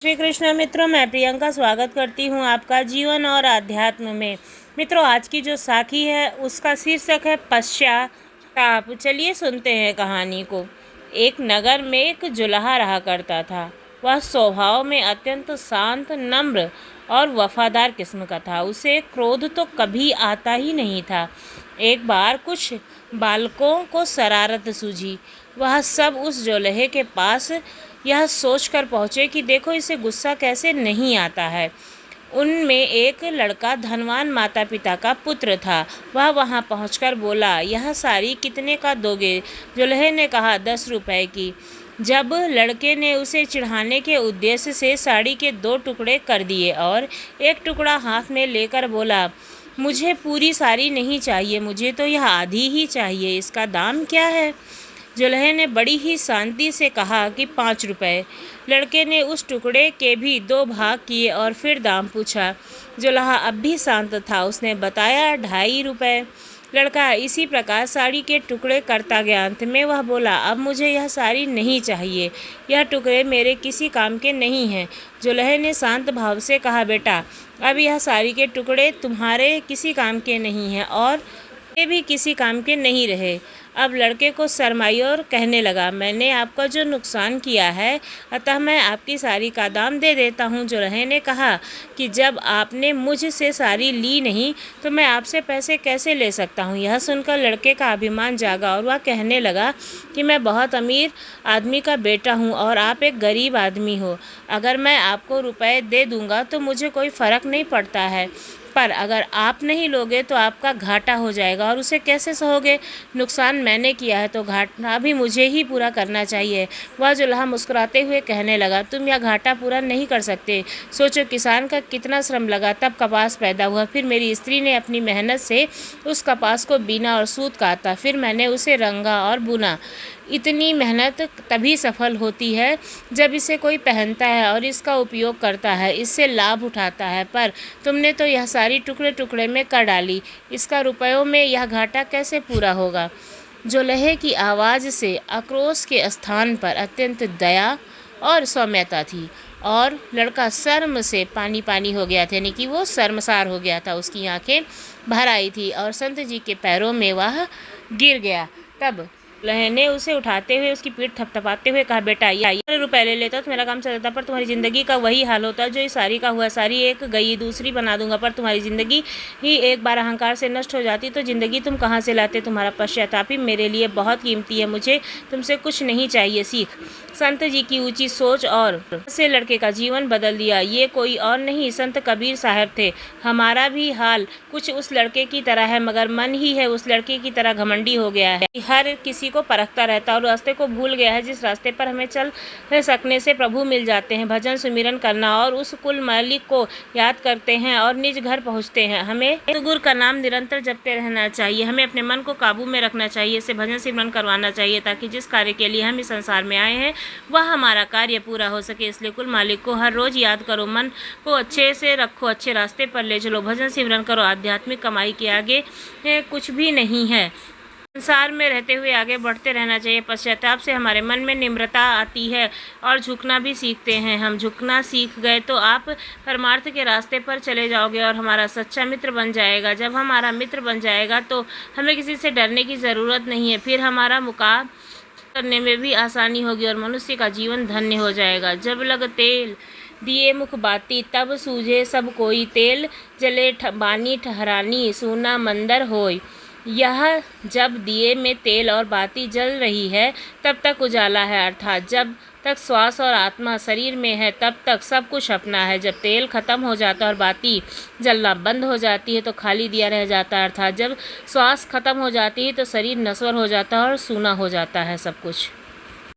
श्री कृष्ण मित्रों, मैं प्रियंका स्वागत करती हूँ आपका जीवन और आध्यात्म में। मित्रों, आज की जो साखी है उसका शीर्षक है पश्चाताप। चलिए सुनते हैं कहानी को। एक नगर में एक जुलाहा रहा करता था। वह स्वभाव में अत्यंत शांत, नम्र और वफादार किस्म का था। उसे क्रोध तो कभी आता ही नहीं था। एक बार कुछ बालकों को शरारत सूझी। वह सब उस जुलाहे के पास यह सोचकर पहुँचे कि देखो इसे गुस्सा कैसे नहीं आता है। उनमें एक लड़का धनवान माता पिता का पुत्र था। वह वहां पहुंचकर बोला, यह साड़ी कितने का दोगे? जुल्हे ने कहा, 10 रुपए की। जब लड़के ने उसे चिढ़ाने के उद्देश्य से साड़ी के 2 टुकड़े कर दिए और एक टुकड़ा हाथ में लेकर बोला, मुझे पूरी साड़ी नहीं चाहिए, मुझे तो यह आधी ही चाहिए, इसका दाम क्या है? जुल्हे ने बड़ी ही शांति से कहा कि 5 रुपए। लड़के ने उस टुकड़े के भी 2 भाग किए और फिर दाम पूछा। जुल्हा अब भी शांत था। उसने बताया 2.5 रुपए। लड़का इसी प्रकार साड़ी के टुकड़े करता गया। अंत में वह बोला, अब मुझे यह साड़ी नहीं चाहिए, यह टुकड़े मेरे किसी काम के नहीं हैं। जुल्हे ने शांत भाव से कहा, बेटा, अब यह साड़ी के टुकड़े तुम्हारे किसी काम के नहीं हैं और ये भी किसी काम के नहीं रहे। अब लड़के को शर्माई और कहने लगा, मैंने आपका जो नुकसान किया है, अतः मैं आपकी साड़ी का दाम दे देता हूँ। जुल्हे ने कहा कि जब आपने मुझसे साड़ी ली नहीं तो मैं आपसे पैसे कैसे ले सकता हूँ? यह सुनकर लड़के का अभिमान जागा और वह कहने लगा कि मैं बहुत अमीर आदमी का बेटा हूँ और आप एक गरीब आदमी हो। अगर मैं आपको रुपए दे दूँगा तो मुझे कोई फ़र्क नहीं पड़ता है, पर अगर आप नहीं लोगे तो आपका घाटा हो जाएगा और उसे कैसे सहोगे? नुकसान मैंने किया है तो घाटा भी मुझे ही पूरा करना चाहिए। वह जुल्हा मुस्कुराते हुए कहने लगा, तुम यह घाटा पूरा नहीं कर सकते। सोचो किसान का कितना श्रम लगा, तब कपास पैदा हुआ, फिर मेरी स्त्री ने अपनी मेहनत से उस कपास को बीना और सूत काता, फिर मैंने उसे रंगा और बुना। इतनी मेहनत तभी सफल होती है जब इसे कोई पहनता है और इसका उपयोग करता है, इससे लाभ उठाता है। पर तुमने तो यह सारी टुकड़े टुकड़े में कर डाली, इसका रुपयों में यह घाटा कैसे पूरा होगा? जुल्हे की आवाज़ से आक्रोश के स्थान पर अत्यंत दया और सौम्यता थी और लड़का शर्म से पानी पानी हो गया था, यानी कि वो शर्मसार हो गया था। उसकी आंखें भर आई थी और संत जी के पैरों में वह गिर गया। तब जुल्हे ने उसे उठाते हुए उसकी पीठ थपथपाते हुए कहा, बेटा, ये रुपए ले लेता तो मेरा काम चल जाता, पर तुम्हारी ज़िंदगी का वही हाल होता जो इस साड़ी का हुआ। साड़ी एक गई, दूसरी बना दूंगा, पर तुम्हारी ज़िंदगी ही एक बार अहंकार से नष्ट हो जाती तो ज़िंदगी तुम कहाँ से लाते? तुम्हारा पश्चाताप ही मेरे लिए बहुत कीमती है। मुझे तुमसे कुछ नहीं चाहिए, सीख। संत जी की ऊंची सोच और से लड़के का जीवन बदल दिया। ये कोई और नहीं, संत कबीर साहब थे। हमारा भी हाल कुछ उस लड़के की तरह है, मगर मन ही है उस लड़के की तरह घमंडी हो गया है। हर किसी को परखता रहता और रास्ते को भूल गया है जिस रास्ते पर हमें चल सकने से प्रभु मिल जाते हैं। भजन सुमिरन करना और उस कुल मालिक को याद करते हैं और निज घर पहुँचते हैं। हमें गुरु का नाम निरंतर जपते रहना चाहिए। हमें अपने मन को काबू में रखना चाहिए, इसे भजन सिमरन करवाना चाहिए, ताकि जिस कार्य के लिए हम इस संसार में आए हैं वह हमारा कार्य पूरा हो सके। इसलिए कुल मालिक को हर रोज़ याद करो, मन को अच्छे से रखो, अच्छे रास्ते पर ले चलो, भजन सिमरन करो। आध्यात्मिक कमाई के आगे कुछ भी नहीं है। संसार में रहते हुए आगे बढ़ते रहना चाहिए। पश्चाताप से हमारे मन में निम्रता आती है और झुकना भी सीखते हैं। हम झुकना सीख गए तो आप परमार्थ के रास्ते पर चले जाओगे और हमारा सच्चा मित्र बन जाएगा। जब हमारा मित्र बन जाएगा तो हमें किसी से डरने की ज़रूरत नहीं है। फिर हमारा मुकाबला करने में भी आसानी होगी और मनुष्य का जीवन धन्य हो जाएगा। जब लग तेल दिए मुख बाती, तब सूझे सब कोई। तेल जले बानी ठहरानी, सूना मंदर होय। यह जब दिए में तेल और बाती जल रही है तब तक उजाला है, अर्थात जब तक श्वास और आत्मा शरीर में है तब तक सब कुछ अपना है। जब तेल खत्म हो जाता है और बाती जलना बंद हो जाती है तो खाली दिया रह जाता है, अर्थात जब श्वास खत्म हो जाती है तो शरीर नश्वर हो जाता है और सूना हो जाता है सब कुछ।